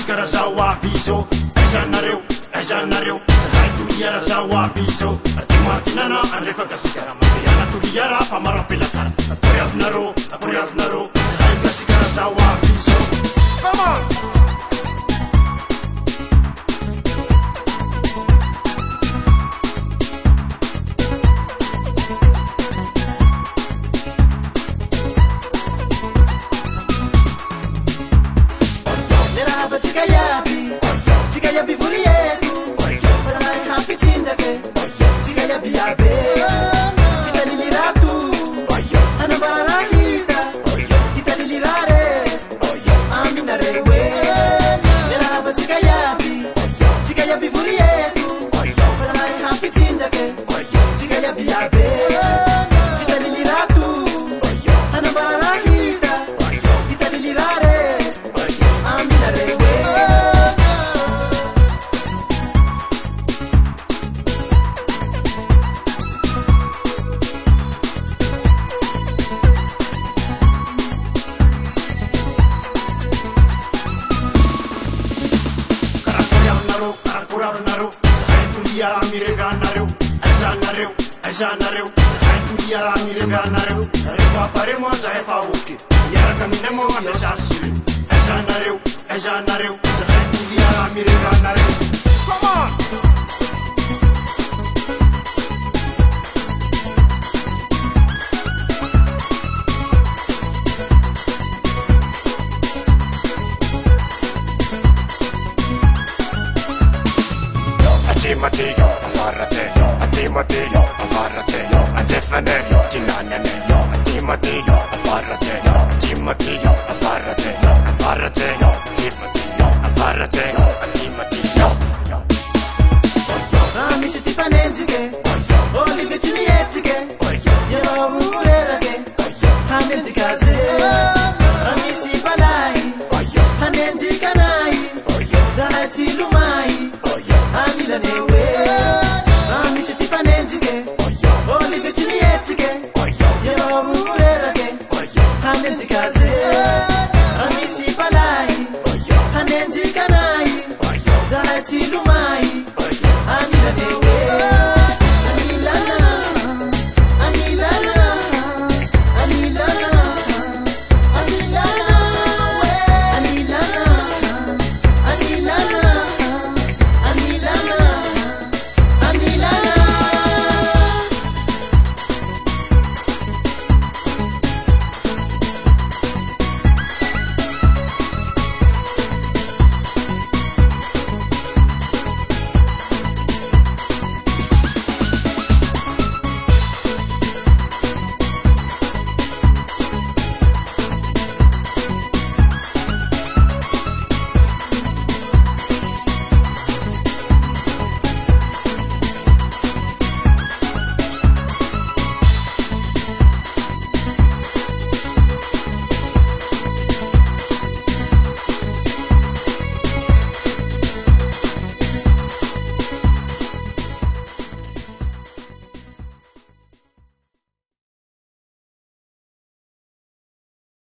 cara já o aviso. É janeiro, sai tu liara já o aviso. Ati makinana, ande fa kasigara. Mariana tu liara, pamara pela cara. Apoias naro, sai kasigara já o aviso. Come on! Chica ya bifurietu, farai happy tinjake. Chica ya biabe, kita liliratu, anabararahida, kita lilirare, amina rewe. Nera chica ya bifurietu, farai happy tinjake. Chica ya biabe, kita liliratu, anabararahida, kita lilirare, amina rewe. É janeiro, sai tu liara mire ganareu. Refa paremo já é fauque, liara caminemos a deixar siri. É janeiro, sai tu liara mire ganareu. Come on! Mateo, afarrateo, Mateo, afarrateo, Antefaneo, Tinananeo, Mateo, afarrateo, Mateo,